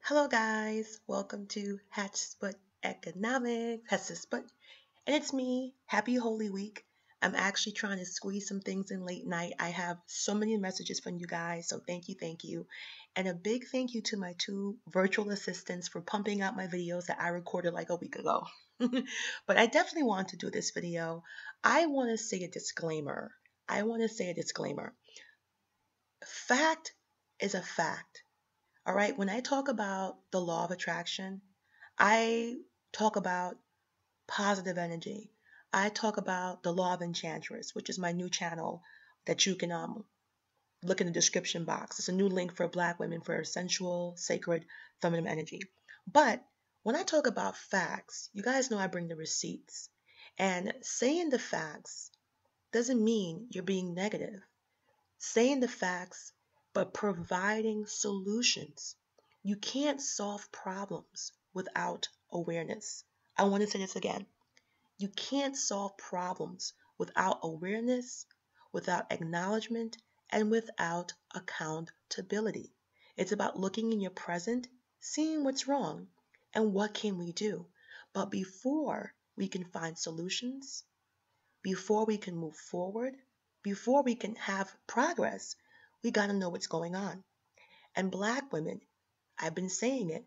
Hello guys, welcome to Hatshepsut Economics, Hatshepsut, and it's me. Happy Holy Week. I'm actually trying to squeeze some things in late night. I have so many messages from you guys, so thank you. And a big thank you to my two virtual assistants for pumping out my videos that I recorded like a week ago. But I definitely want to do this video. I want to say a disclaimer. Fact is a fact. All right, when I talk about the law of attraction, I talk about positive energy. I talk about the law of Enchantress, which is my new channel that you can look in the description box. It's a new link for Black women for sensual, sacred, feminine energy. But when I talk about facts, you guys know I bring the receipts. And saying the facts doesn't mean you're being negative. Saying the facts, but providing solutions. You can't solve problems without awareness. I want to say this again. You can't solve problems without awareness, without acknowledgement, and without accountability. It's about looking in your present, seeing what's wrong, and what can we do. But before we can find solutions, before we can move forward, before we can have progress, we got to know what's going on. And Black women, I've been saying it,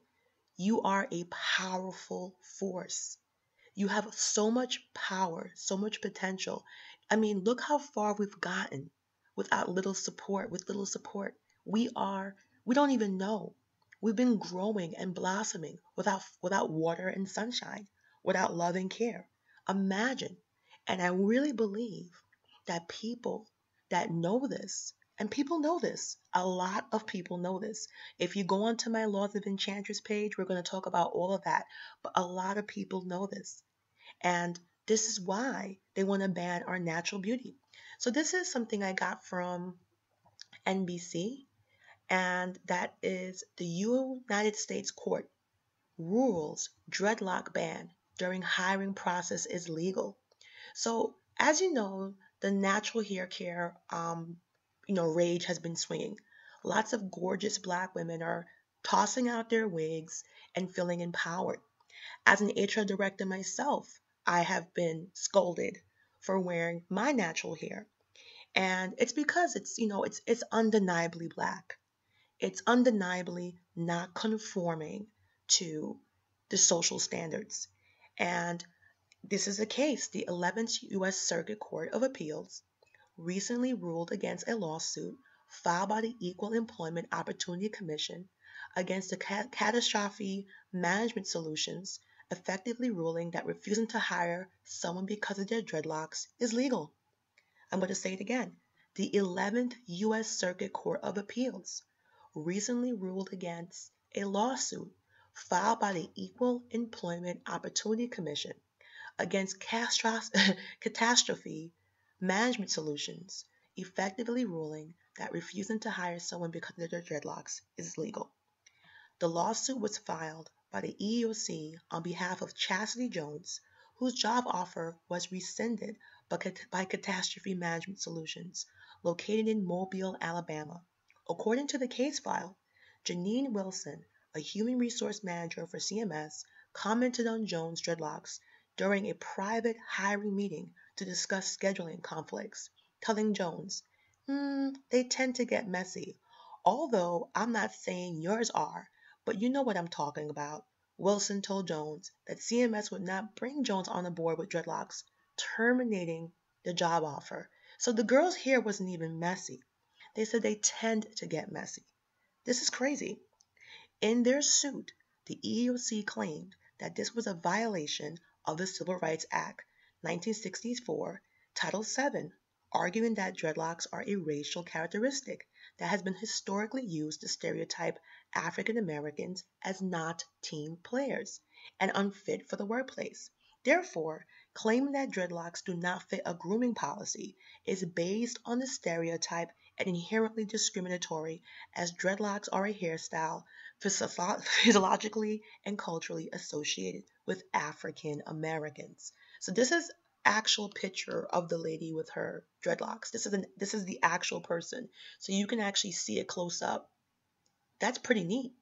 you are a powerful force. You have so much power, so much potential. I mean, look how far we've gotten without little support, with little support. We don't even know. We've been growing and blossoming without water and sunshine, without love and care. Imagine. And I really believe that people that know this, and people know this, a lot of people know this. If you go onto my Laws of Enchantress page, we're going to talk about all of that. But a lot of people know this. And this is why they want to ban our natural beauty. So this is something I got from NBC, and that is the United States court rules dreadlock ban during hiring process is legal. So as you know, the natural hair care, rage has been swinging. Lots of gorgeous Black women are tossing out their wigs and feeling empowered. As an HR director myself, I have been scolded for wearing my natural hair. And it's because it's undeniably Black. It's undeniably not conforming to the social standards. And this is the case. The 11th U.S. Circuit Court of Appeals recently ruled against a lawsuit filed by the Equal Employment Opportunity Commission against the Catastrophe Management Solutions, effectively ruling that refusing to hire someone because of their dreadlocks is legal. I'm going to say it again. The 11th U.S. Circuit Court of Appeals recently ruled against a lawsuit filed by the Equal Employment Opportunity Commission against Catastrophe Management Solutions, effectively ruling that refusing to hire someone because of their dreadlocks is legal. The lawsuit was filed by the EEOC on behalf of Chastity Jones, whose job offer was rescinded by Catastrophe Management Solutions, located in Mobile, Alabama. According to the case file, Janine Wilson, a human resource manager for CMS, commented on Jones' dreadlocks during a private hiring meeting to discuss scheduling conflicts, telling Jones, they tend to get messy. Although I'm not saying yours are, but you know what I'm talking about. Wilson told Jones that CMS would not bring Jones on the board with dreadlocks, terminating the job offer. So the girl's hair wasn't even messy. They said they tend to get messy. This is crazy. In their suit, the EEOC claimed that this was a violation of the Civil Rights Act 1964, Title VII, arguing that dreadlocks are a racial characteristic that has been historically used to stereotype African Americans as not team players and unfit for the workplace. Therefore, claiming that dreadlocks do not fit a grooming policy is based on the stereotype and inherently discriminatory, as dreadlocks are a hairstyle physiologically and culturally associated with African Americans. So this is actual picture of the lady with her dreadlocks. This is the actual person. So you can actually see it close up. That's pretty neat.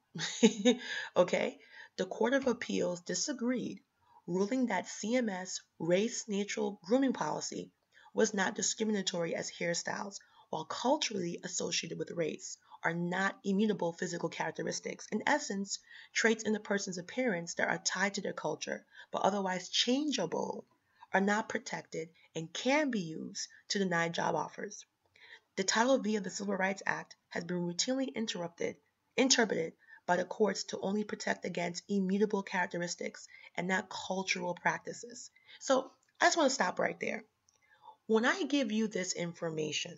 Okay? The Court of Appeals disagreed, ruling that CMS race-neutral grooming policy was not discriminatory as hairstyles, while culturally associated with race, are not immutable physical characteristics. In essence, traits in a person's appearance that are tied to their culture but otherwise changeable are not protected and can be used to deny job offers. The Title V of the Civil Rights Act has been routinely interpreted by the courts to only protect against immutable characteristics and not cultural practices. So I just want to stop right there. When I give you this information,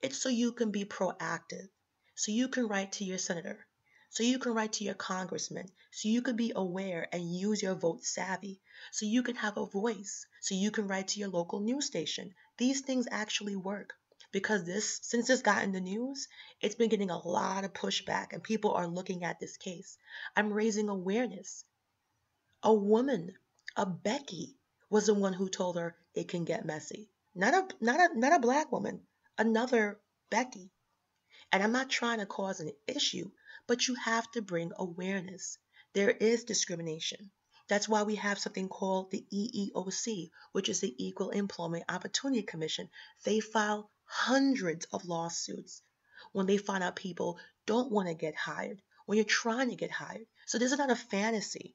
it's so you can be proactive, so you can write to your senator, so you can write to your congressman, so you can be aware and use your vote savvy, so you can have a voice, so you can write to your local news station. These things actually work because since this got in the news, it's been getting a lot of pushback and people are looking at this case. I'm raising awareness. A woman, a Becky, was the one who told her it can get messy. Not a black woman, another Becky. And I'm not trying to cause an issue, but you have to bring awareness. There is discrimination. That's why we have something called the EEOC, which is the Equal Employment Opportunity Commission. They file hundreds of lawsuits when they find out people don't want to get hired, when you're trying to get hired. So this is not a fantasy.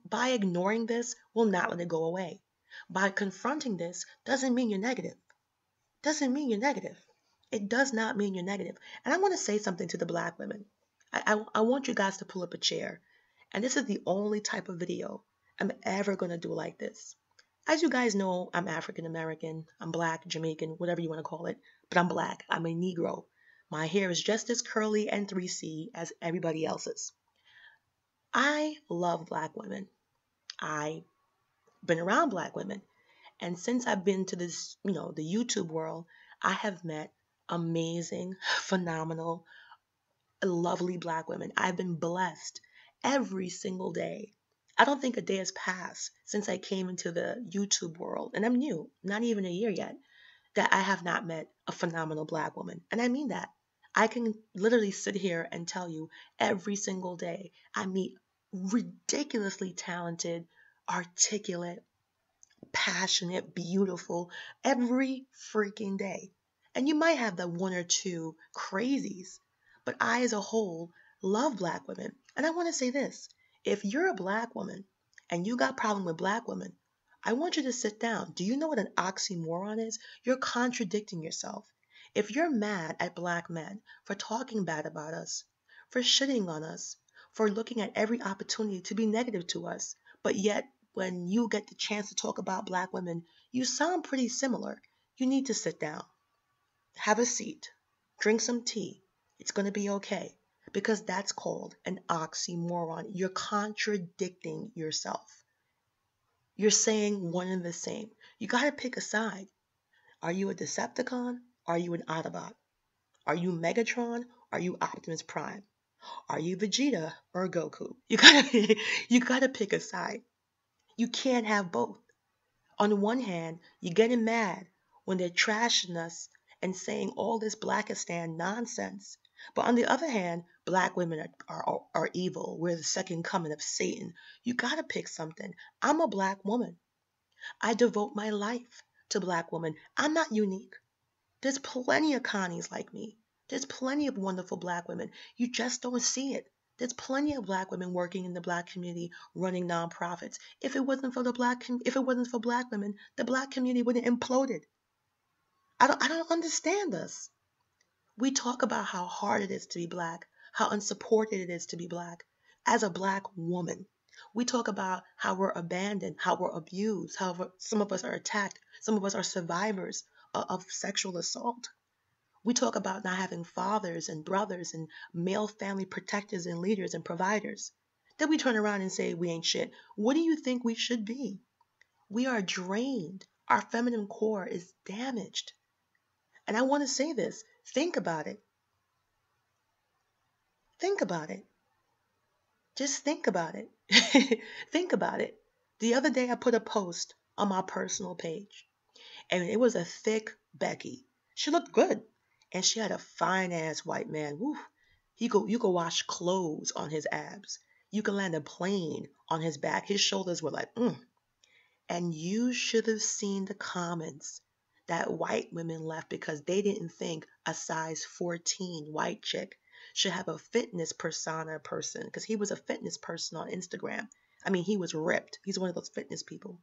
By ignoring this will not let it go away. By confronting this doesn't mean you're negative. Doesn't mean you're negative. It does not mean you're negative. And I want to say something to the black women. I want you guys to pull up a chair. And this is the only type of video I'm ever going to do like this. As you guys know, I'm African American, I'm black, Jamaican, whatever you want to call it. But I'm black. I'm a Negro. My hair is just as curly and 3C as everybody else's. I love black women. I've been around black women. And since I've been to this, the YouTube world, I have met amazing, phenomenal, lovely black women. I've been blessed every single day. I don't think a day has passed since I came into the YouTube world, and I'm new, not even a year yet, that I have not met a phenomenal black woman. And I mean that. I can literally sit here and tell you every single day I meet ridiculously talented, articulate, passionate, beautiful every freaking day. And you might have the one or two crazies, but I, as a whole, love black women. And I want to say this, if you're a black woman and you got problem with black women, I want you to sit down. Do you know what an oxymoron is? You're contradicting yourself. If you're mad at black men for talking bad about us, for shitting on us, for looking at every opportunity to be negative to us, but yet when you get the chance to talk about black women, you sound pretty similar. You need to sit down, have a seat, drink some tea. It's going to be okay because that's called an oxymoron. You're contradicting yourself. You're saying one and the same. You got to pick a side. Are you a Decepticon? Are you an Autobot? Are you Megatron? Are you Optimus Prime? Are you Vegeta or Goku? You gotta pick a side. You can't have both. On the one hand, you're getting mad when they're trashing us and saying all this Blackistan nonsense. But on the other hand, black women are evil. We're the second coming of Satan. You gotta pick something. I'm a black woman. I devote my life to black women. I'm not unique. There's plenty of Connies like me. There's plenty of wonderful black women. You just don't see it. There's plenty of black women working in the black community, running nonprofits. If it wasn't for black women, the black community would have imploded. I don't understand this. We talk about how hard it is to be black, how unsupported it is to be black. As a black woman, we talk about how we're abandoned, how we're abused, how some of us are attacked, some of us are survivors of sexual assault. We talk about not having fathers and brothers and male family protectors and leaders and providers. Then we turn around and say we ain't shit. What do you think we should be? We are drained. Our feminine core is damaged. And I want to say this. Think about it. Think about it. Just think about it. Think about it. The other day I put a post on my personal page, and it was a thick Becky. She looked good, and she had a fine ass white man. Woo. You could wash clothes on his abs. You can land a plane on his back. His shoulders were like, mm. And you should have seen the comments that white women left because they didn't think a size 14 white chick should have a fitness persona person, because he was a fitness person on Instagram. I mean, he was ripped. He's one of those fitness people.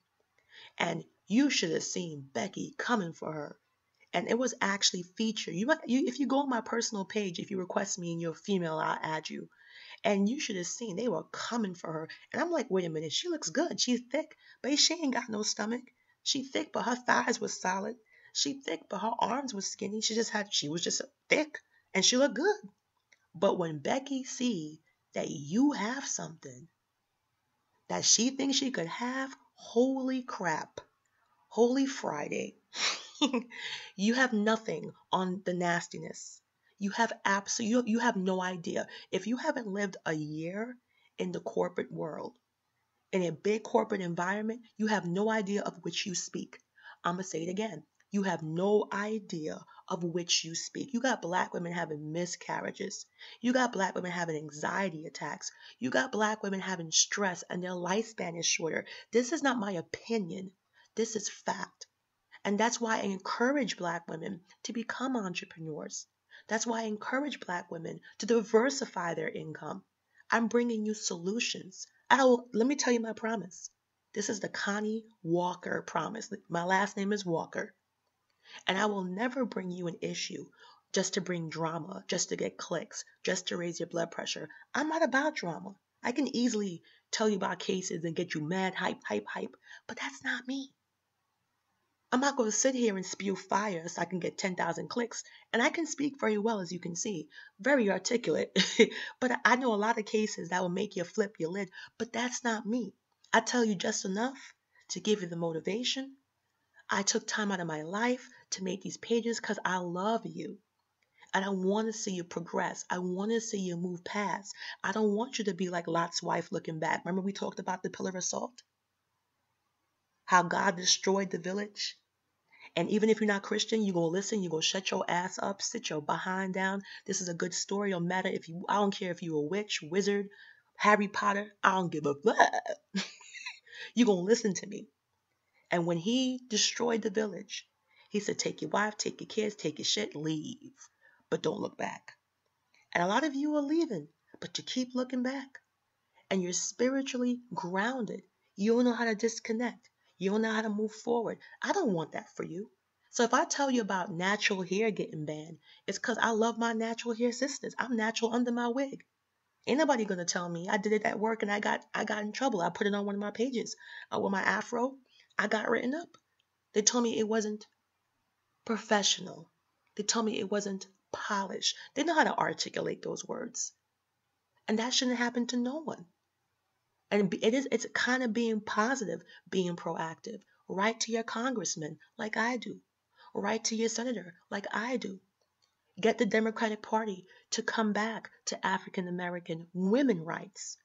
And you should have seen Becky coming for her. And it was actually featured. If you go on my personal page, if you request me and you're female, I'll add you. And you should have seen they were coming for her. And I'm like, wait a minute, she looks good. She's thick, but she ain't got no stomach. She thick, but her thighs was solid. She thick, but her arms was skinny. She was just thick, and she looked good. But when Becky see that you have something that she thinks she could have, holy crap, holy Friday. You have nothing on the nastiness. You have no idea. If you haven't lived a year in the corporate world, in a big corporate environment, you have no idea of which you speak. I'm going to say it again. You have no idea of which you speak. You got black women having miscarriages. You got black women having anxiety attacks. You got black women having stress and their lifespan is shorter. This is not my opinion. This is fact. And that's why I encourage black women to become entrepreneurs. That's why I encourage black women to diversify their income. I'm bringing you solutions. Let me tell you my promise. This is the Connie Walker promise. My last name is Walker. And I will never bring you an issue just to bring drama, just to get clicks, just to raise your blood pressure. I'm not about drama. I can easily tell you about cases and get you mad, hype, but that's not me. I'm not going to sit here and spew fire so I can get 10,000 clicks. And I can speak very well, as you can see, very articulate. But I know a lot of cases that will make you flip your lid. But that's not me. I tell you just enough to give you the motivation. I took time out of my life to make these pages because I love you. And I want to see you progress. I want to see you move past. I don't want you to be like Lot's wife looking back. Remember we talked about the pillar of salt? How God destroyed the village? And even if you're not Christian, you go listen, you go shut your ass up, sit your behind down. This is a good story. No matter I don't care if you're a witch, wizard, Harry Potter, I don't give a fuck. You're going to listen to me. And when he destroyed the village, he said, take your wife, take your kids, take your shit, leave. But don't look back. And a lot of you are leaving, but you keep looking back. And you're spiritually grounded. You don't know how to disconnect. You don't know how to move forward. I don't want that for you. So if I tell you about natural hair getting banned, it's because I love my natural hair sisters. I'm natural under my wig. Ain't nobody gonna tell me. I did it at work and I got in trouble. I put it on one of my pages. With my afro, I got written up. They told me it wasn't professional. They told me it wasn't polished. They know how to articulate those words. And that shouldn't happen to no one. And it's kind of being positive, being proactive. Write to your congressman like I do. Write to your senator like I do. Get the Democratic Party to come back to African American women rights.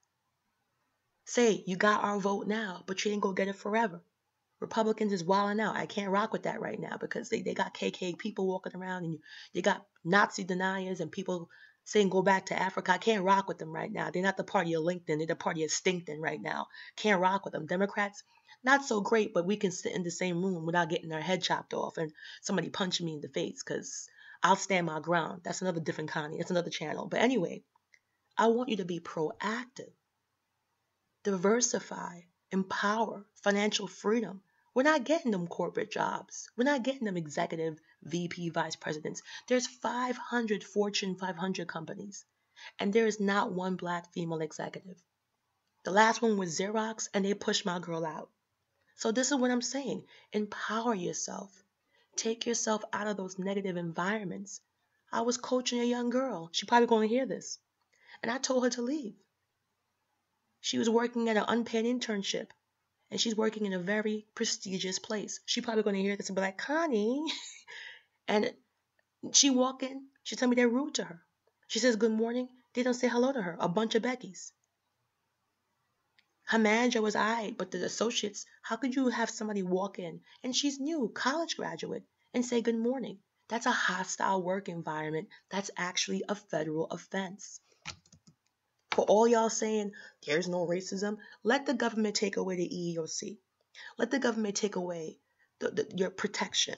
Say, you got our vote now, but you ain't gonna get it forever. Republicans is wilding out. I can't rock with that right now because they got KK people walking around and you got Nazi deniers and people saying go back to Africa. I can't rock with them right now. They're not the party of LinkedIn. They're the party of Stinkton right now. Can't rock with them. Democrats, not so great, but we can sit in the same room without getting our head chopped off and somebody punching me in the face because I'll stand my ground. That's another different Connie. That's another channel. But anyway, I want you to be proactive, diversify, empower, financial freedom. We're not getting them corporate jobs. We're not getting them executive VP vice presidents. There's 500 Fortune 500 companies, and there is not one black female executive. The last one was Xerox, and they pushed my girl out. So this is what I'm saying. Empower yourself. Take yourself out of those negative environments. I was coaching a young girl. She probably going to hear this. And I told her to leave. She was working at an unpaid internship. And she's working in a very prestigious place. She's probably going to hear this and be like, Connie. And she walk in. She tell me they're rude to her. She says, good morning. They don't say hello to her. A bunch of Beckys. Her manager was but the associates, how could you have somebody walk in, and she's new, college graduate, and say good morning? That's a hostile work environment. That's actually a federal offense. For all y'all saying there's no racism, let the government take away the EEOC. Let the government take away your protection,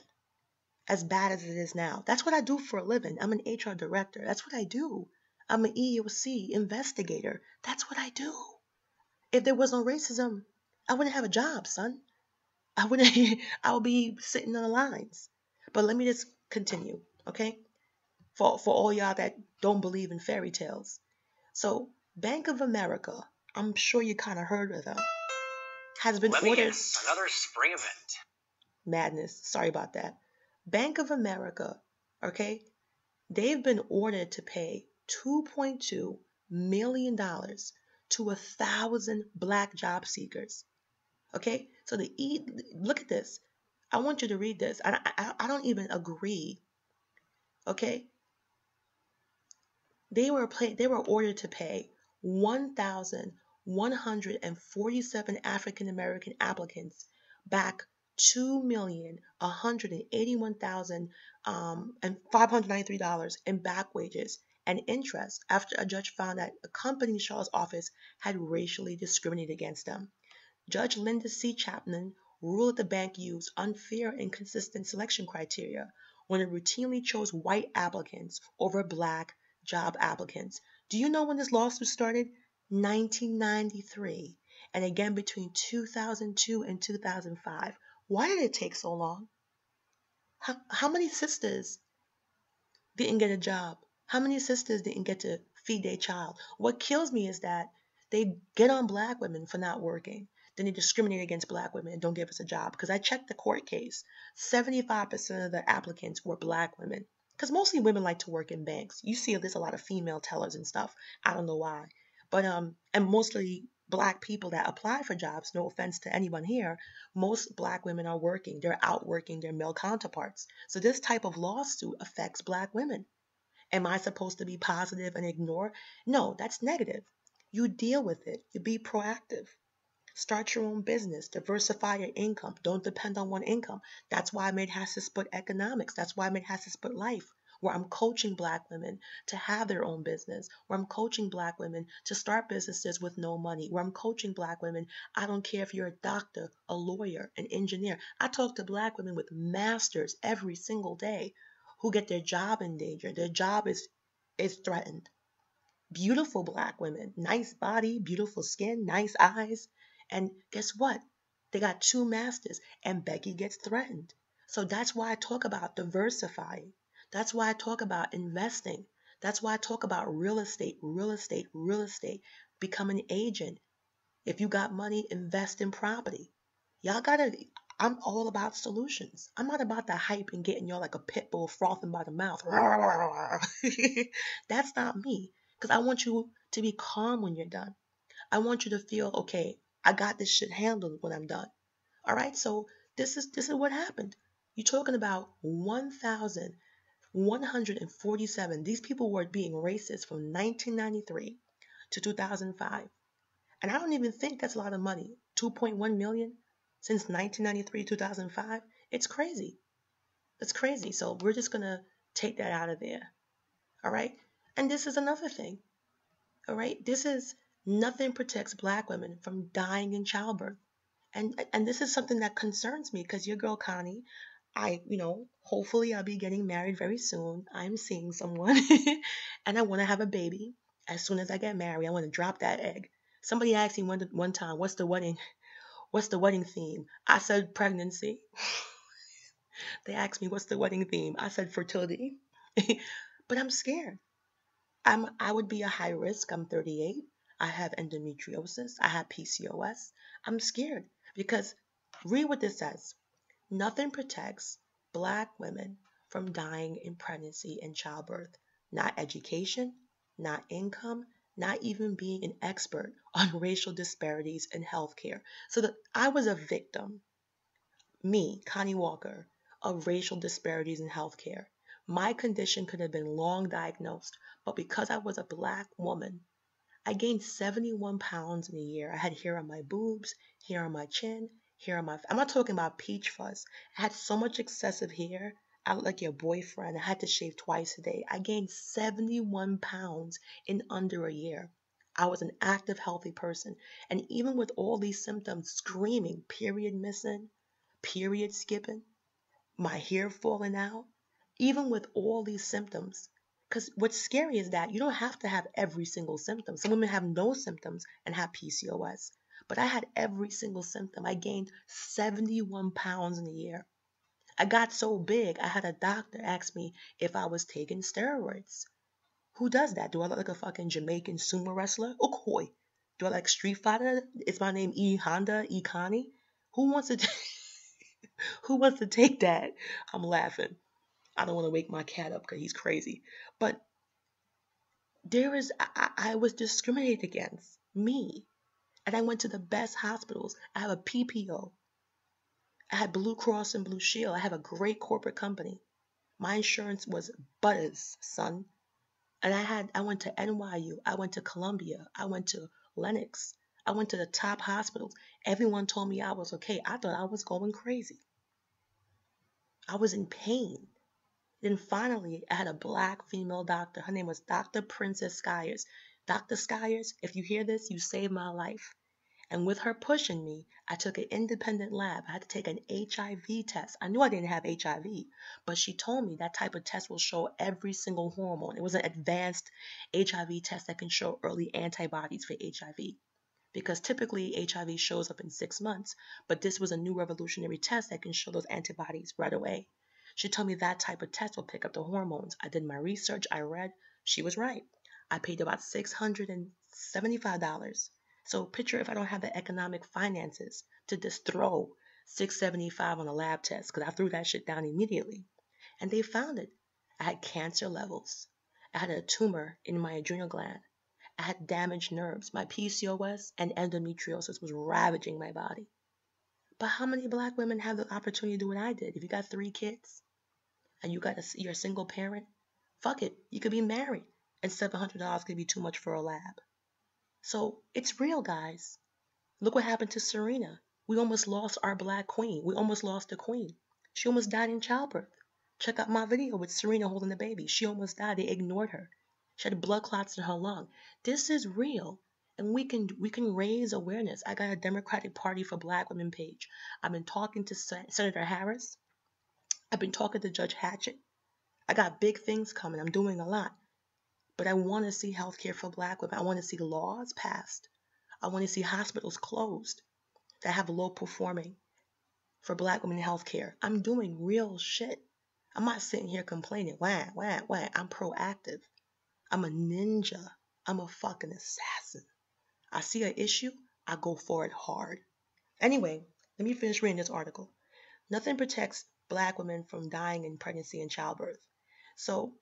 as bad as it is now. That's what I do for a living. I'm an HR director. That's what I do. I'm an EEOC investigator. That's what I do. If there was no racism, I wouldn't have a job, son. I wouldn't. I would be sitting on the lines. But let me just continue, okay? For all y'all that don't believe in fairy tales. So Bank of America, I'm sure you kind of heard of them, has been ordered. Another spring event. Madness. Sorry about that. Bank of America, okay? They've been ordered to pay $2.2 million to 1,000 black job seekers. Okay? So look at this. I want you to read this. I don't even agree. Okay? They were ordered to pay 1,147 African American applicants back $2,181,593 in back wages and interest after a judge found that a company in Shaw's office had racially discriminated against them. Judge Linda C. Chapman ruled that the bank used unfair and inconsistent selection criteria when it routinely chose white applicants over black job applicants. Do you know when this lawsuit started? 1993, and again between 2002 and 2005. Why did it take so long? How many sisters didn't get a job? How many sisters didn't get to feed their child? What kills me is that they get on black women for not working. Then they discriminate against black women and don't give us a job. Because I checked the court case, 75% of the applicants were black women. Because mostly women like to work in banks. You see there's a lot of female tellers and stuff. I don't know why. But and mostly black people that apply for jobs, no offense to anyone here, most black women are working. They're out working their male counterparts. So this type of lawsuit affects black women. Am I supposed to be positive and ignore? No, that's negative. You deal with it. You be proactive. Start your own business. Diversify your income. Don't depend on one income. That's why I made Hatshepsut Economics. That's why I made Hatshepsut Life, where I'm coaching black women to have their own business, where I'm coaching black women to start businesses with no money, where I'm coaching black women. I don't care if you're a doctor, a lawyer, an engineer. I talk to black women with masters every single day who get their job in danger. Their job is threatened. Beautiful black women, nice body, beautiful skin, nice eyes. And guess what? They got two masters, and Becky gets threatened. So that's why I talk about diversifying. That's why I talk about investing. That's why I talk about real estate, real estate, real estate. Become an agent. If you got money, invest in property. Y'all gotta, I'm all about solutions. I'm not about the hype and getting y'all like a pit bull frothing by the mouth. That's not me. Because I want you to be calm when you're done. I want you to feel, okay, I got this shit handled when I'm done. All right, so this is what happened. You're talking about 1,147. These people were being racist from 1993 to 2005. And I don't even think that's a lot of money. 2.1 million since 1993 2005. It's crazy. It's crazy. So we're just going to take that out of there. All right? And this is another thing. All right? This is nothing protects black women from dying in childbirth. And this is something that concerns me because your girl Connie, hopefully I'll be getting married very soon. I'm seeing someone and I want to have a baby. As soon as I get married, I want to drop that egg. Somebody asked me one time, what's the wedding theme? I said pregnancy. They asked me what's the wedding theme? I said fertility. But I'm scared. I would be a high risk. I'm 38. I have endometriosis. I have PCOS. I'm scared because read what this says. Nothing protects black women from dying in pregnancy and childbirth. Not education, not income, not even being an expert on racial disparities in healthcare. So that I was a victim, me, Connie Walker, of racial disparities in healthcare. My condition could have been long diagnosed, but because I was a black woman, I gained 71 pounds in a year. I had hair on my boobs, hair on my chin, hair on my... I'm not talking about peach fuzz. I had so much excessive hair I look like your boyfriend. I had to shave twice a day. I gained 71 pounds in under a year. I was an active, healthy person. And even with all these symptoms, screaming, period missing, period skipping, my hair falling out, even with all these symptoms. Because what's scary is that you don't have to have every single symptom. Some women have no symptoms and have PCOS. But I had every single symptom. I gained 71 pounds in a year. I got so big, I had a doctor ask me if I was taking steroids. Who does that? Do I look like a fucking Jamaican sumo wrestler? Okoi. Do I like Street Fighter? Is my name E Honda, E Connie? Who wants to who wants to take that? I'm laughing. I don't want to wake my cat up because he's crazy. But I was discriminated against. Me. And I went to the best hospitals. I have a PPO. I had Blue Cross and Blue Shield. I have a great corporate company. My insurance was butters, son. And I went to NYU, I went to Columbia, I went to Lenox, I went to the top hospitals. Everyone told me I was okay. I thought I was going crazy. I was in pain. Then finally, I had a black female doctor. Her name was Dr. Princess Skyers. Dr. Skyers, if you hear this, you saved my life. And with her pushing me, I took an independent lab. I had to take an HIV test. I knew I didn't have HIV, but she told me that type of test will show every single hormone. It was an advanced HIV test that can show early antibodies for HIV. Because typically HIV shows up in 6 months, but this was a new revolutionary test that can show those antibodies right away. She told me that type of test will pick up the hormones. I did my research, I read. She was right. I paid about $675. So picture if I don't have the economic finances to just throw $675 on a lab test, because I threw that shit down immediately. And they found it. I had cancer levels. I had a tumor in my adrenal gland. I had damaged nerves. My PCOS and endometriosis was ravaging my body. But how many black women have the opportunity to do what I did? If you got 3 kids and you're a single parent, fuck it. You could be married and $700 could be too much for a lab. So it's real, guys. Look what happened to Serena. We almost lost our black queen. We almost lost the queen. She almost died in childbirth. Check out my video with Serena holding the baby. She almost died. They ignored her. She had blood clots in her lung. This is real. And we can raise awareness. I got a Democratic Party for Black Women page. I've been talking to Senator Harris. I've been talking to Judge Hatchett. I got big things coming. I'm doing a lot. But I want to see healthcare for black women. I want to see laws passed. I want to see hospitals closed that have low performing for black women in healthcare. I'm doing real shit. I'm not sitting here complaining. Wah, wah, wah. I'm proactive. I'm a ninja. I'm a fucking assassin. I see an issue, I go for it hard. Anyway, let me finish reading this article. Nothing protects black women from dying in pregnancy and childbirth. So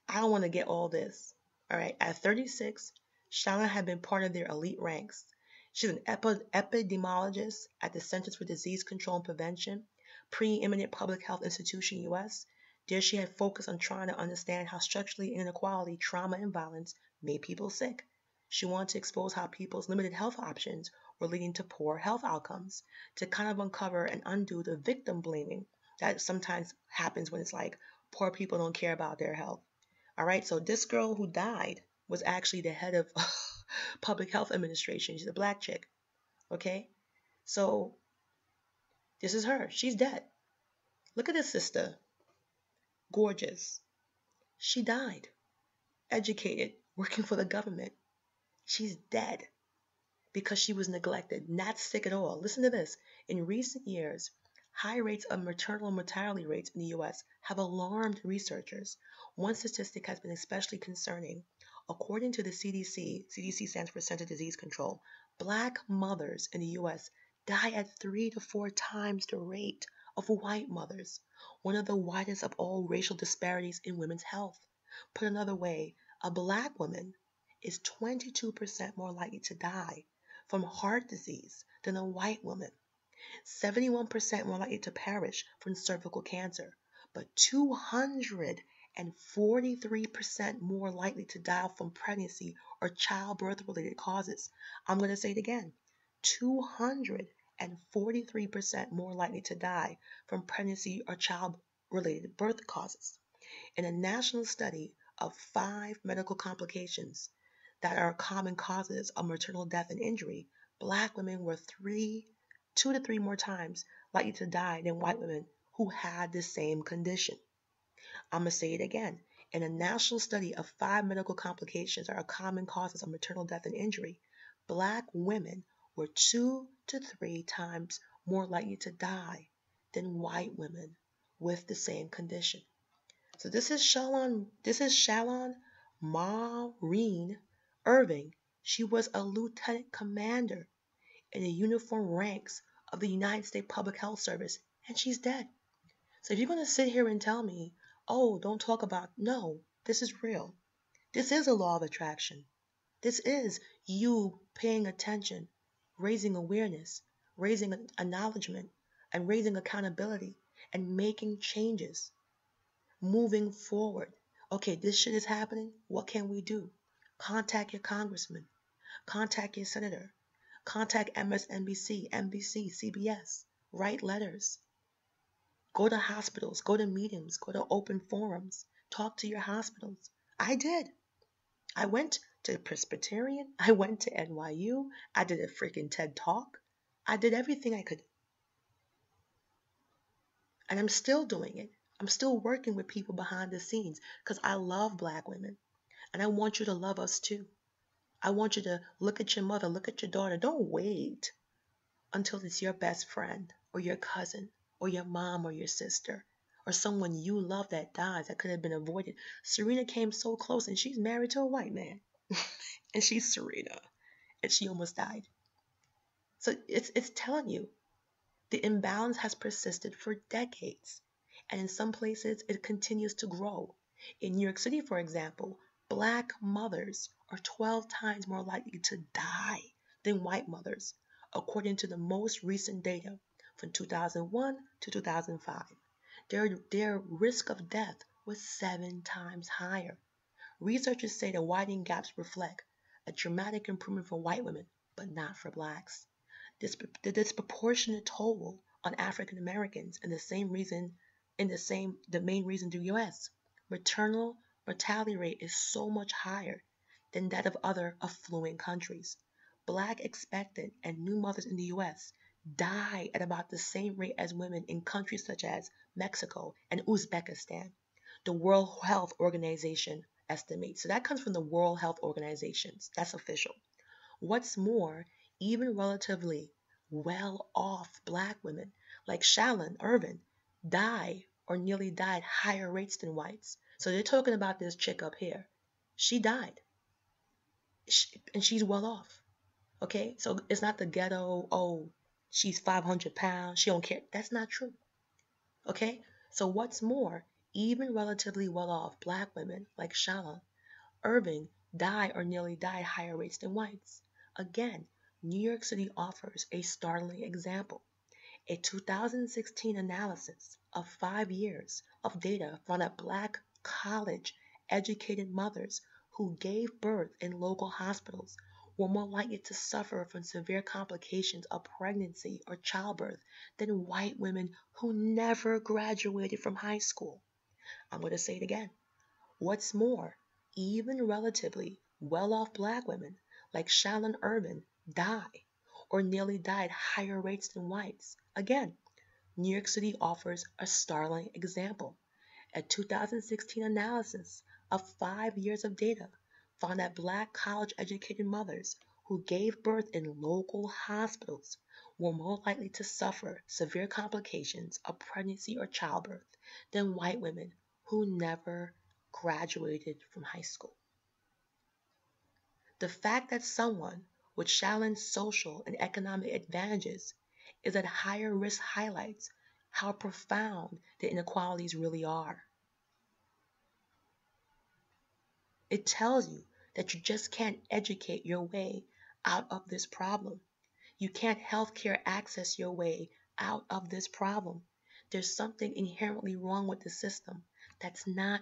I don't want to get all this. All right, at 36, Shauna had been part of their elite ranks. She's an epidemiologist at the Centers for Disease Control and Prevention, preeminent public health institution, U.S. There she had focused on trying to understand how structurally inequality, trauma, and violence made people sick. She wanted to expose how people's limited health options were leading to poor health outcomes, to kind of uncover and undo the victim blaming that sometimes happens when it's like poor people don't care about their health. All right, so this girl who died was actually the head of public health administration. She's a black chick. Okay, so this is her. She's dead. Look at this sister. Gorgeous. She died. Educated, working for the government. She's dead because she was neglected, not sick at all. Listen to this. In recent years, high rates of maternal mortality rates in the U.S. have alarmed researchers. One statistic has been especially concerning. According to the CDC stands for Center for Disease Control, black mothers in the U.S. die at 3 to 4 times the rate of white mothers, one of the widest of all racial disparities in women's health. Put another way, a black woman is 22% more likely to die from heart disease than a white woman, 71% more likely to perish from cervical cancer, but 243% more likely to die from pregnancy or childbirth-related causes. I'm going to say it again, 243% more likely to die from pregnancy or childbirth related birth causes. In a national study of 5 medical complications that are common causes of maternal death and injury, Black women were 2 to 3 more times likely to die than white women who had the same condition. I'm going to say it again. In a national study of 5 medical complications that are common causes of maternal death and injury, Black women were 2 to 3 times more likely to die than white women with the same condition. So this is Shalon Maureen Irving. She was a lieutenant commander in the uniform ranks of the United States Public Health Service, and she's dead. So if you're going to sit here and tell me, oh, don't talk about, no, this is real. This is a law of attraction. This is you paying attention, raising awareness, raising acknowledgement, and raising accountability, and making changes, moving forward. Okay, this shit is happening. What can we do? Contact your congressman, contact your senator, contact MSNBC, NBC, CBS, write letters, go to hospitals, go to meetings, go to open forums, talk to your hospitals. I did. I went to Presbyterian, I went to NYU, I did a freaking TED Talk. I did everything I could. And I'm still doing it. I'm still working with people behind the scenes because I love Black women. And I want you to love us too. I want you to look at your mother, look at your daughter. Don't wait until it's your best friend or your cousin or your mom or your sister or someone you love that dies that could have been avoided. Serena came so close and she's married to a white man. And she's Serena. And she almost died. So it's telling you the imbalance has persisted for decades. And in some places, it continues to grow. In New York City, for example, Black mothers are 12 times more likely to die than white mothers, according to the most recent data from 2001 to 2005. Their risk of death was 7 times higher. Researchers say the widening gaps reflect a dramatic improvement for white women, but not for Blacks. The disproportionate toll on African Americans and the main reason the US. Maternal mortality rate is so much higher than that of other affluent countries. Black expectant and new mothers in the US die at about the same rate as women in countries such as Mexico and Uzbekistan. The World Health Organization estimates. So that comes from the World Health Organizations. That's official. What's more, even relatively well-off Black women like Shalon Irvin die or nearly died higher rates than whites. So they're talking about this chick up here. She died, and she's well off. Okay, so it's not the ghetto. Oh, she's 500 pounds. She don't care. That's not true. Okay, so what's more, even relatively well-off Black women like Shalon Irving die or nearly die higher rates than whites. Again, New York City offers a startling example. A 2016 analysis of 5 years of data found that Black college-educated mothers who gave birth in local hospitals were more likely to suffer from severe complications of pregnancy or childbirth than white women who never graduated from high school. I'm going to say it again. What's more, even relatively well-off Black women like Shalon Irvin die or nearly died higher rates than whites. Again, New York City offers a startling example. A 2016 analysis of 5 years of data found that Black college-educated mothers who gave birth in local hospitals were more likely to suffer severe complications of pregnancy or childbirth than white women who never graduated from high school. The fact that someone with Shalon's social and economic advantages is at higher risk highlights how profound the inequalities really are. It tells you that you just can't educate your way out of this problem. You can't healthcare access your way out of this problem. There's something inherently wrong with the system that's not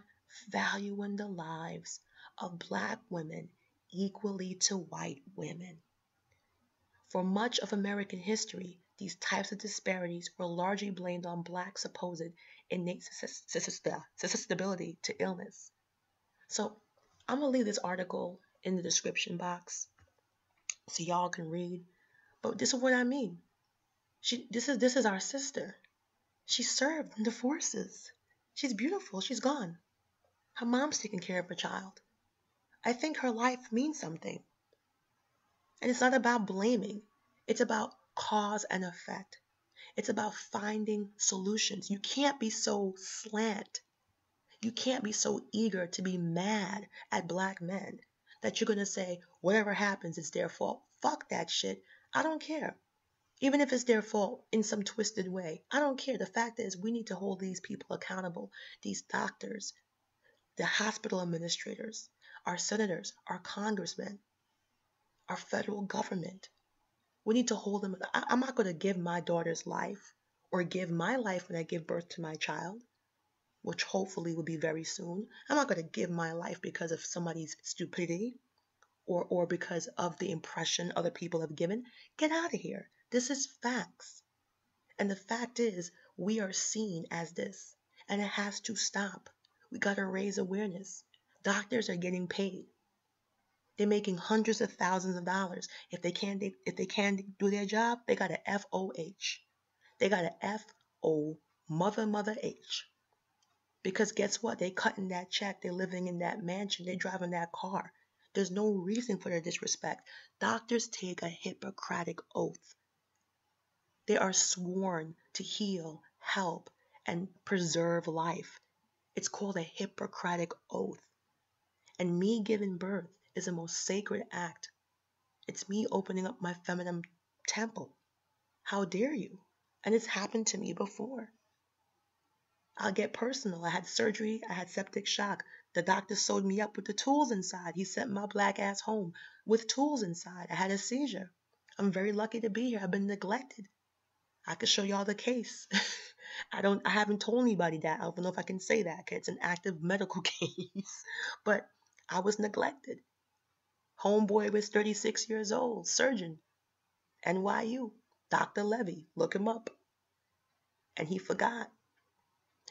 valuing the lives of Black women equally to white women. For much of American history, these types of disparities were largely blamed on Black supposed innate susceptibility to illness. So I'm going to leave this article in the description box so y'all can read. But this is what I mean. This is our sister. She served in the forces. She's beautiful. She's gone. Her mom's taking care of her child. I think her life means something. And it's not about blaming. It's about cause and effect. It's about finding solutions. You can't be so slant. You can't be so eager to be mad at black men that you're going to say, whatever happens, it's their fault. Fuck that shit. I don't care. Even if it's their fault in some twisted way, I don't care. The fact is, we need to hold these people accountable. These doctors, the hospital administrators, our senators, our congressmen, our federal government. We need to hold them. I'm not going to give my daughter's life or give my life when I give birth to my child, which hopefully will be very soon. I'm not going to give my life because of somebody's stupidity or because of the impression other people have given. Get out of here. This is facts. And the fact is, we are seen as this, and it has to stop. We got to raise awareness. Doctors are getting paid. They're making hundreds of thousands of dollars. If they can't do their job, they got a FOH. They got a FO mother H. Because guess what? They cutting that check. They're living in that mansion. They're driving that car. There's no reason for their disrespect. Doctors take a Hippocratic oath. They are sworn to heal, help, and preserve life. It's called a Hippocratic oath. And me giving birth is the most sacred act. It's me opening up my feminine temple. How dare you? And it's happened to me before. I'll get personal. I had surgery. I had septic shock. The doctor sewed me up with the tools inside. He sent my black ass home with tools inside. I had a seizure. I'm very lucky to be here. I've been neglected. I could show y'all the case. I haven't told anybody that. I don't know if I can say that. Okay? It's an active medical case. But I was neglected. Homeboy was 36 years old, surgeon, NYU, Dr. Levy. Look him up. And he forgot.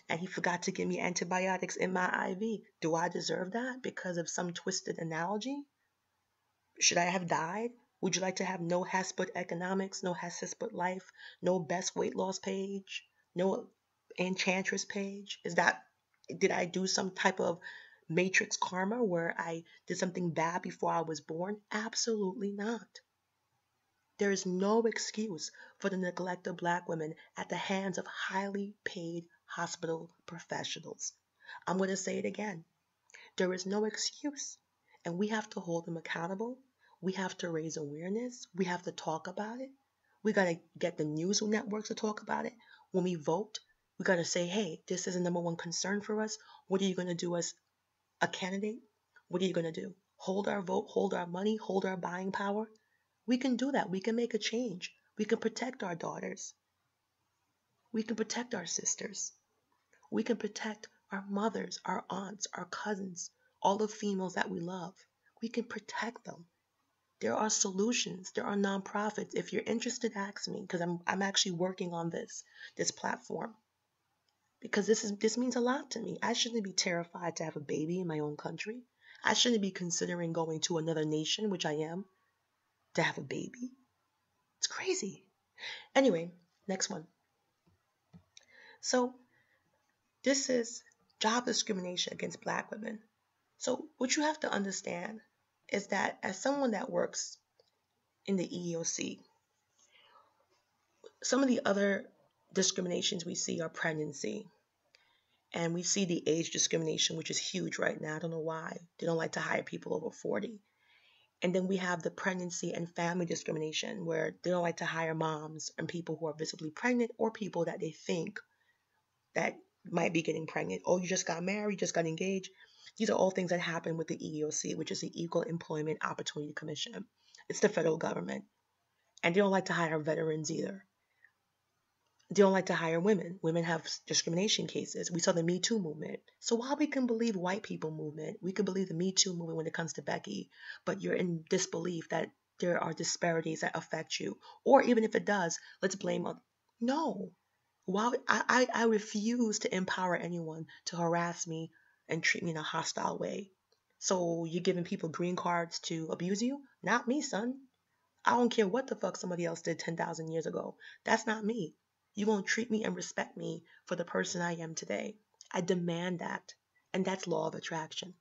And he forgot to give me antibiotics in my IV. Do I deserve that because of some twisted analogy? Should I have died? Would you like to have no Hatshepsut economics, no Hatshepsut life, no best weight loss page, no Enchantress page? Did I do some type of matrix karma where I did something bad before I was born? Absolutely not. There is no excuse for the neglect of black women at the hands of highly paid hospital professionals. I'm going to say it again. There is no excuse. And we have to hold them accountable. We have to raise awareness. We have to talk about it. We got to get the news networks to talk about it. When we vote, we got to say, hey, this is the number one concern for us. What are you going to do as a candidate? What are you going to do? Hold our vote, hold our money, hold our buying power? We can do that. We can make a change. We can protect our daughters. We can protect our sisters. We can protect our mothers, our aunts, our cousins, all the females that we love. We can protect them. There are solutions. There are nonprofits. If you're interested, ask me, because I'm actually working on this platform. Because this means a lot to me. I shouldn't be terrified to have a baby in my own country. I shouldn't be considering going to another nation, which I am, to have a baby. It's crazy. Anyway, next one. So this is job discrimination against black women. So what you have to understand is that as someone that works in the EEOC, some of the other discriminations we see are pregnancy. And we see the age discrimination, which is huge right now. I don't know why. They don't like to hire people over 40. And then we have the pregnancy and family discrimination, where they don't like to hire moms and people who are visibly pregnant or people that they think that might be getting pregnant. Oh, you just got married, you just got engaged. These are all things that happen with the EEOC, which is the Equal Employment Opportunity Commission. It's the federal government. And they don't like to hire veterans either. They don't like to hire women. Women have discrimination cases. We saw the Me Too movement. So while we can believe white people movement, we can believe the Me Too movement when it comes to Becky, but you're in disbelief that there are disparities that affect you. Or even if it does, let's blame. No. Why I refuse to empower anyone to harass me and treat me in a hostile way. So you're giving people green cards to abuse you? Not me, son. I don't care what the fuck somebody else did 10,000 years ago. That's not me. You won't treat me and respect me for the person I am today. I demand that. And that's law of attraction.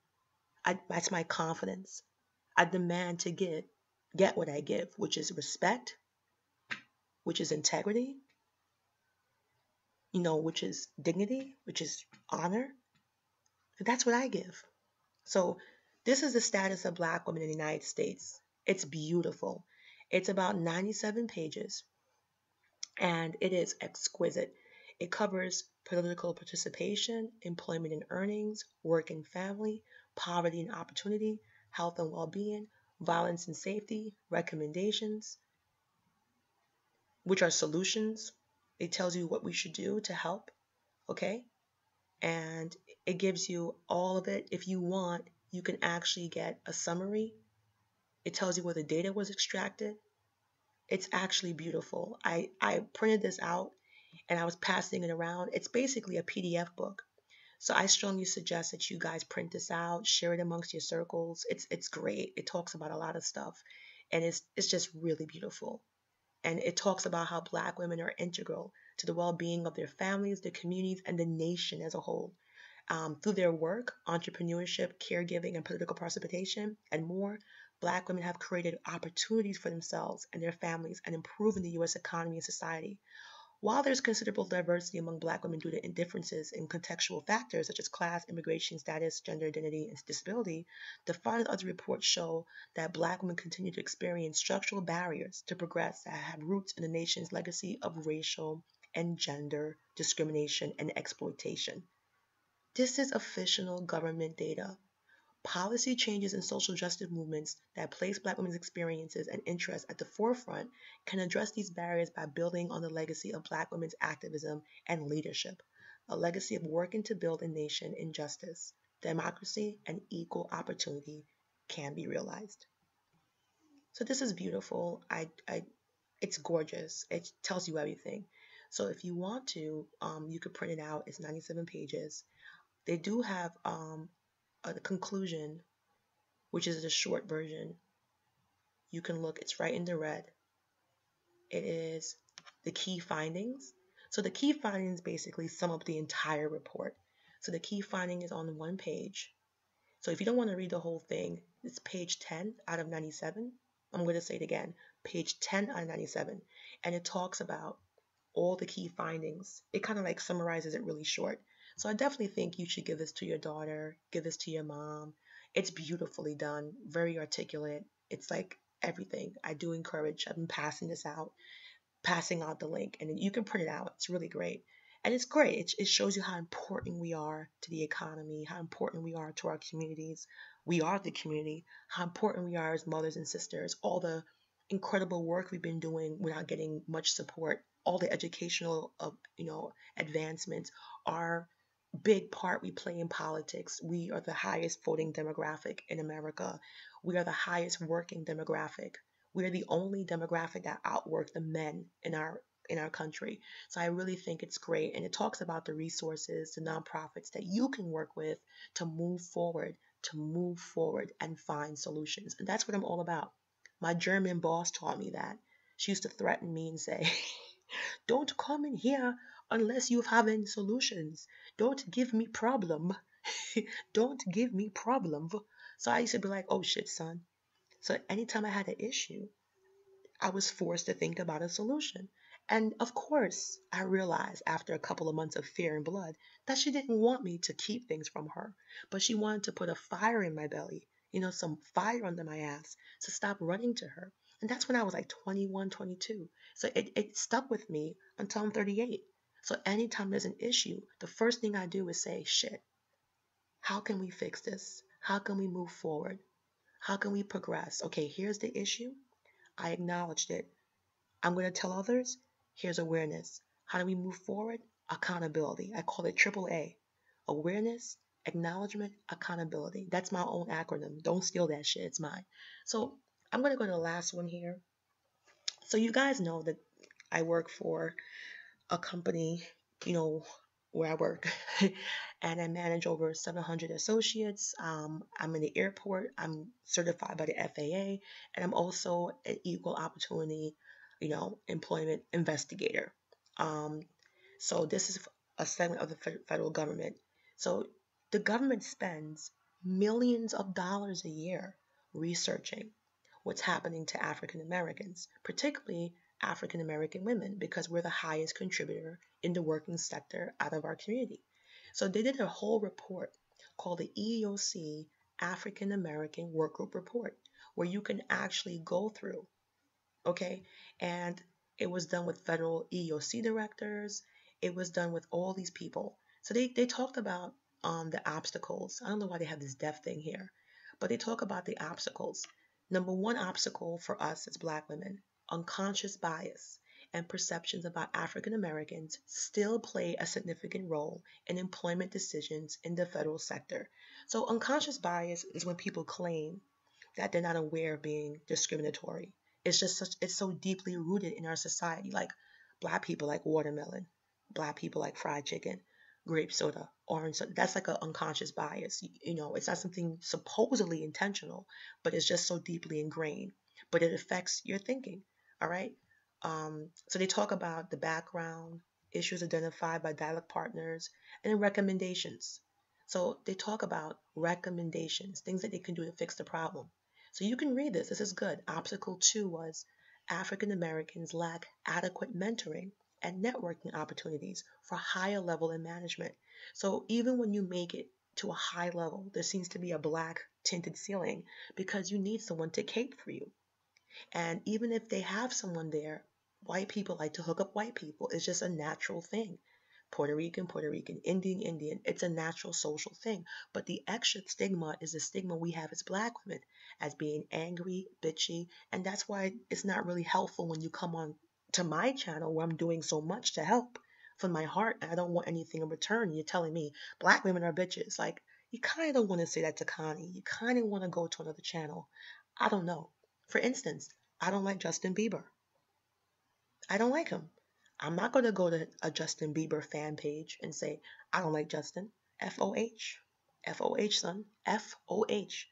That's my confidence. I demand to get what I give, which is respect, which is integrity, which is dignity, which is honor. That's what I give. So this is the status of Black women in the United States. It's beautiful. It's about 97 pages and it is exquisite. It covers political participation, employment and earnings, work and family, poverty and opportunity, health and well-being, violence and safety, recommendations, which are solutions. It tells you what we should do to help, okay? And it gives you all of it. If you want, you can actually get a summary. It tells you where the data was extracted. It's actually beautiful. I printed this out and I was passing it around. It's basically a PDF book. So I strongly suggest that you guys print this out, share it amongst your circles. It's great. It talks about a lot of stuff and it's just really beautiful. And it talks about how Black women are integral to the well-being of their families, their communities, and the nation as a whole. Through their work, entrepreneurship, caregiving, and political participation, and more, Black women have created opportunities for themselves and their families and improving the U.S. economy and society. While there's considerable diversity among Black women due to differences in contextual factors such as class, immigration status, gender identity, and disability, the findings of the report show that Black women continue to experience structural barriers to progress that have roots in the nation's legacy of racial and gender discrimination and exploitation. This is official government data. Policy changes and social justice movements that place Black women's experiences and interests at the forefront can address these barriers by building on the legacy of Black women's activism and leadership, a legacy of working to build a nation in justice, democracy, and equal opportunity can be realized. So this is beautiful. It's gorgeous. It tells you everything. So if you want to, you could print it out. It's 97 pages. They do have a conclusion, which is the short version. You can look, it's right in the red. It is the key findings. So the key findings basically sum up the entire report. So the key finding is on one page. So if you don't want to read the whole thing, it's page 10 out of 97. I'm going to say it again, page 10 out of 97. And it talks about all the key findings. It kind of like summarizes it really short. So I definitely think you should give this to your daughter, give this to your mom. It's beautifully done, very articulate. It's like everything. I do encourage, I've been passing out the link, and you can print it out. It's really great. And it's great. It shows you how important we are to the economy, how important we are to our communities. We are the community, how important we are as mothers and sisters, all the incredible work we've been doing without getting much support, all the educational advancements, our big part we play in politics. We are the highest voting demographic in America. We are the highest working demographic. We are the only demographic that outwork the men in our country. So I really think it's great. And it talks about the resources, the nonprofits that you can work with to move forward and find solutions. And that's what I'm all about. My German boss taught me that. She used to threaten me and say, don't come in here unless you have any solutions. Don't give me problem. Don't give me problem. So I used to be like, oh shit, son. So anytime I had an issue, I was forced to think about a solution. And of course, I realized after a couple of months of fear and blood that she didn't want me to keep things from her, but she wanted to put a fire in my belly, some fire under my ass to stop running to her. And that's when I was like 21, 22. So it stuck with me until I'm 38. So anytime there's an issue, the first thing I do is say, shit, how can we fix this? How can we move forward? How can we progress? Okay, here's the issue. I acknowledged it. I'm going to tell others, here's awareness. How do we move forward? Accountability. I call it AAA. Awareness, acknowledgement, accountability. That's my own acronym. Don't steal that shit. It's mine. So I'm going to go to the last one here. So you guys know that I work for a company where I work, and I manage over 700 associates. I'm in the airport. I'm certified by the FAA, and I'm also an equal opportunity, employment investigator. Um, so this is a segment of the federal government. So the government spends millions of dollars a year researching what's happening to African Americans, particularly African American women, because we're the highest contributor in the working sector out of our community. So they did a whole report called the EEOC African American Work Group Report, where you can actually go through, okay? And it was done with federal EEOC directors. It was done with all these people. So they talked about the obstacles. I don't know why they have this deaf thing here, but they talk about the obstacles. Number one obstacle for us as Black women, unconscious bias and perceptions about African Americans still play a significant role in employment decisions in the federal sector. So unconscious bias is when people claim that they're not aware of being discriminatory. It's so deeply rooted in our society. Like Black people like watermelon, Black people like fried chicken, grape soda, orange soda. That's like an unconscious bias. It's not something supposedly intentional, but it's just so deeply ingrained. But it affects your thinking. All right. So they talk about the background, issues identified by dialogue partners, and then recommendations. So they talk about recommendations, things that they can do to fix the problem. So you can read this. This is good. Obstacle 2 was African Americans lack adequate mentoring and networking opportunities for higher level in management. So even when you make it to a high level, there seems to be a black tinted ceiling because you need someone to cape for you. And even if they have someone there, white people like to hook up white people. It's just a natural thing. Puerto Rican, Puerto Rican, Indian, Indian. It's a natural social thing. But the extra stigma is the stigma we have as Black women, as being angry, bitchy. And that's why it's not really helpful when you come on to my channel where I'm doing so much to help from my heart and I don't want anything in return. You're telling me Black women are bitches. Like, you kind of want to say that to Connie. You kind of want to go to another channel. I don't know. For instance, I don't like Justin Bieber. I don't like him. I'm not going to go to a Justin Bieber fan page and say, I don't like Justin. FOH. FOH, son. FOH.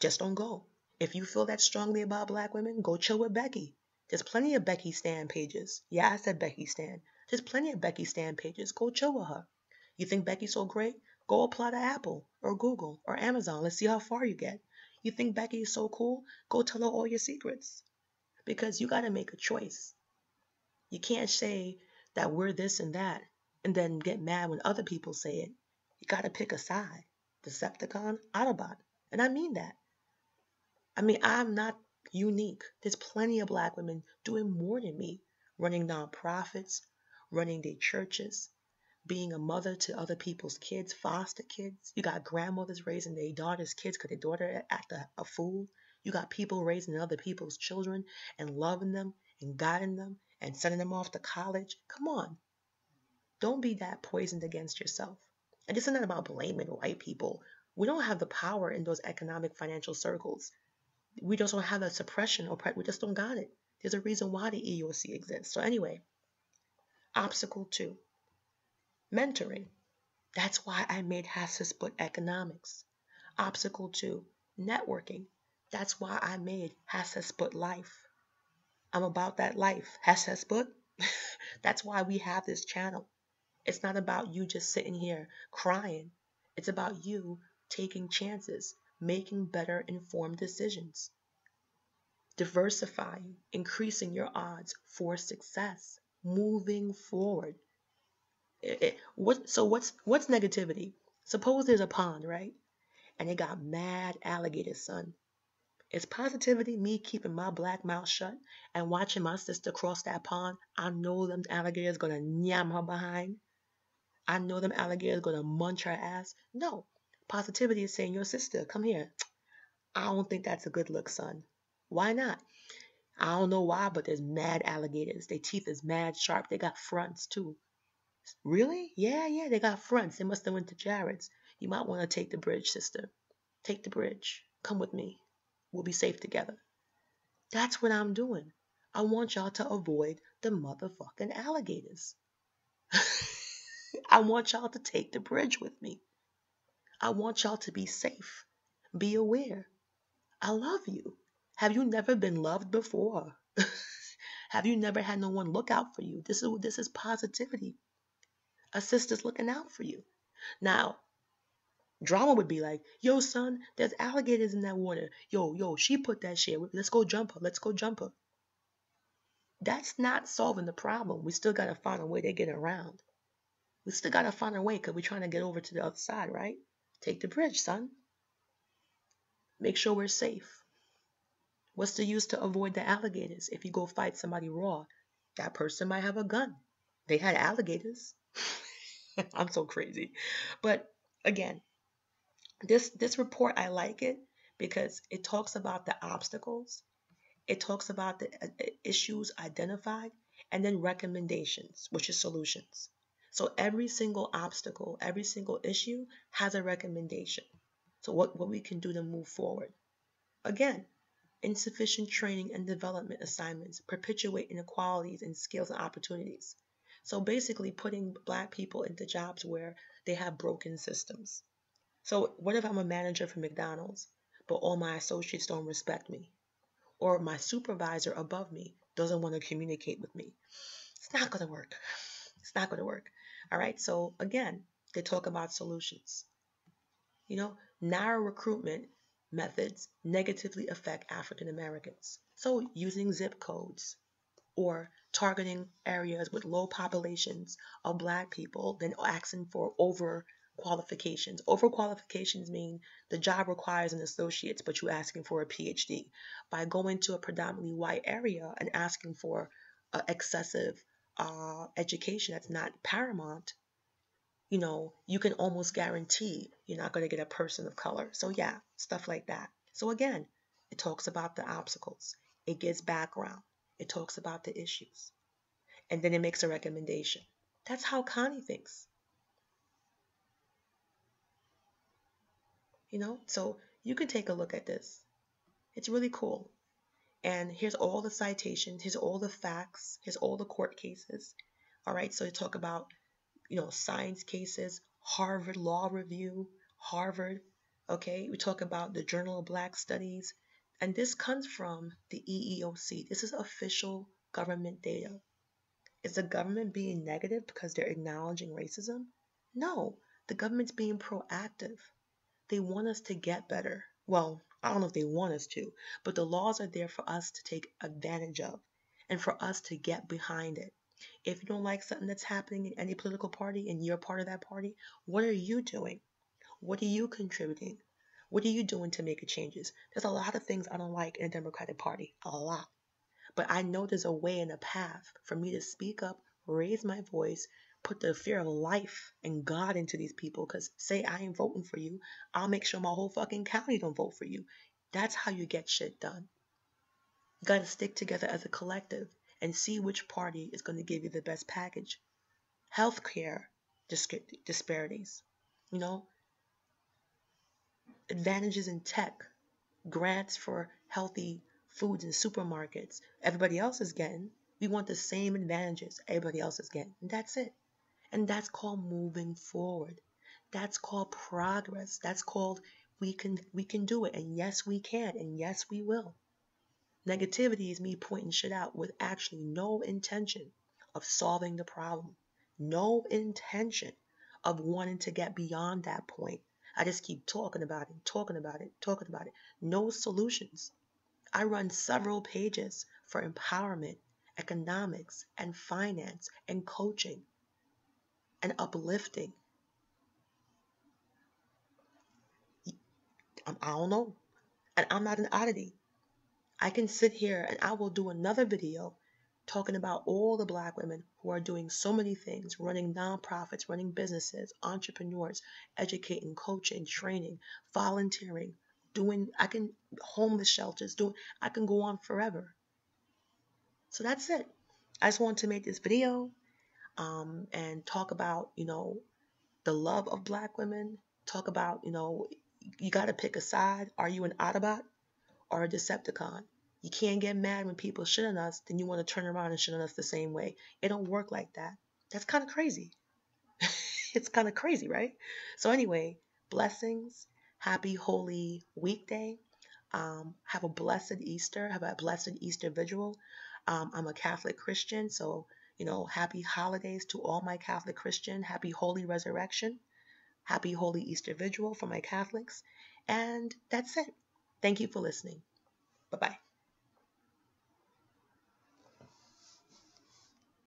Just don't go. If you feel that strongly about Black women, go chill with Becky. There's plenty of Becky Stan pages. Yeah, I said Becky Stan. There's plenty of Becky Stan pages. Go chill with her. You think Becky's so great? Go apply to Apple or Google or Amazon. Let's see how far you get. You think Becky is so cool? Go tell her all your secrets. Because you got to make a choice. You can't say that we're this and that and then get mad when other people say it. You got to pick a side. Decepticon, Autobot. And I mean that. I mean, I'm not unique. There's plenty of Black women doing more than me, running nonprofits, running their churches, being a mother to other people's kids, foster kids. You got grandmothers raising their daughter's kids because their daughter act a fool. You got people raising other people's children and loving them and guiding them and sending them off to college. Come on. Don't be that poisoned against yourself. And this is not about blaming white people. We don't have the power in those economic financial circles. We just don't have that suppression or we just don't got it. There's a reason why the EEOC exists. So anyway, obstacle 2, mentoring. That's why I made Hatshepsut Economics. Obstacle 2, networking. That's why I made Hatshepsut Life. I'm about that life. Hatshepsut. That's why we have this channel. It's not about you just sitting here crying. It's about you taking chances, making better informed decisions, diversifying, increasing your odds for success, moving forward. What's negativity? Suppose there's a pond, right? And it got mad alligators, son. Is positivity me keeping my black mouth shut and watching my sister cross that pond? I know them alligators gonna yam her behind. I know them alligators gonna munch her ass. No. Positivity is saying, your sister, come here. I don't think that's a good look, son. Why not? I don't know why, but there's mad alligators. Their teeth is mad sharp. They got fronts too. Really? Yeah, they got fronts. They must have went to Jared's. You might want to take the bridge, sister. Take the bridge. Come with me. We'll be safe together. That's what I'm doing. I want y'all to avoid the motherfucking alligators. I want y'all to take the bridge with me. I want y'all to be safe. Be aware. I love you. Have you never been loved before? Have you never had no one look out for you? This is positivity. A sister's looking out for you. Now, drama would be like, yo, son, there's alligators in that water. Yo, she put that shit. Let's go jump her. Let's go jump her. That's not solving the problem. We still got to find a way to get around. We still got to find a way because we're trying to get over to the other side, right? Take the bridge, son. Make sure we're safe. What's the use to avoid the alligators? If you go fight somebody raw, that person might have a gun. They had alligators. I'm so crazy. But again, this report, I like it because it talks about the obstacles. It talks about the issues identified and then recommendations, which is solutions. So every single obstacle, every single issue has a recommendation. So what we can do to move forward. Again, insufficient training and development assignments perpetuate inequalities in skills and opportunities. So basically putting Black people into jobs where they have broken systems. So what if I'm a manager for McDonald's, but all my associates don't respect me? Or my supervisor above me doesn't want to communicate with me? It's not going to work. It's not going to work. All right. So again, they talk about solutions. Narrow recruitment methods negatively affect African Americans. So using zip codes or targeting areas with low populations of Black people, then asking for overqualifications. Overqualifications mean the job requires an associate's, but you're asking for a PhD. By going to a predominantly white area and asking for excessive education that's not paramount, you can almost guarantee you're not going to get a person of color. So yeah, stuff like that. So again, it talks about the obstacles. It gives background. It talks about the issues. And then it makes a recommendation. That's how Connie thinks. So you can take a look at this. It's really cool. And here's all the citations. Here's all the facts. Here's all the court cases. All right, so you talk about science cases, Harvard Law Review, Harvard. Okay, we talk about the Journal of Black Studies, and this comes from the EEOC. This is official government data. Is the government being negative because they're acknowledging racism? No, the government's being proactive. They want us to get better. Well, I don't know if they want us to, but the laws are there for us to take advantage of and for us to get behind it. If you don't like something that's happening in any political party and you're part of that party, what are you doing? What are you contributing? What are you doing to make changes? There's a lot of things I don't like in the Democratic Party, a lot. But I know there's a way and a path for me to speak up, raise my voice, put the fear of life and God into these people. Because say I ain't voting for you, I'll make sure my whole fucking county don't vote for you. That's how you get shit done. You got to stick together as a collective and see which party is going to give you the best package. Healthcare disparities, advantages in tech, grants for healthy foods in supermarkets. Everybody else is getting. We want the same advantages everybody else is getting. And that's it. And that's called moving forward. That's called progress. That's called we can do it. And yes, we can. And yes, we will. Negativity is me pointing shit out with actually no intention of solving the problem. No intention of wanting to get beyond that point. I just keep talking about it, talking about it, talking about it. No solutions. I run several pages for empowerment, economics, and finance, and coaching, and uplifting. I don't know. And I'm not an oddity. I can sit here and I will do another video talking about all the Black women who are doing so many things, running nonprofits, running businesses, entrepreneurs, educating, coaching, training, volunteering, homeless shelters, I can go on forever. So that's it. I just want to make this video and talk about, the love of Black women. Talk about, you got to pick a side. Are you an Autobot or a Decepticon? You can't get mad when people shit on us, then you want to turn around and shit on us the same way. It don't work like that. That's kind of crazy. It's kind of crazy, right? So, anyway, blessings. Happy Holy Weekday. Have a blessed Easter. Have a blessed Easter vigil. I'm a Catholic Christian, so, happy holidays to all my Catholic Christian. Happy Holy Resurrection. Happy Holy Easter vigil for my Catholics. And that's it. Thank you for listening. Bye bye.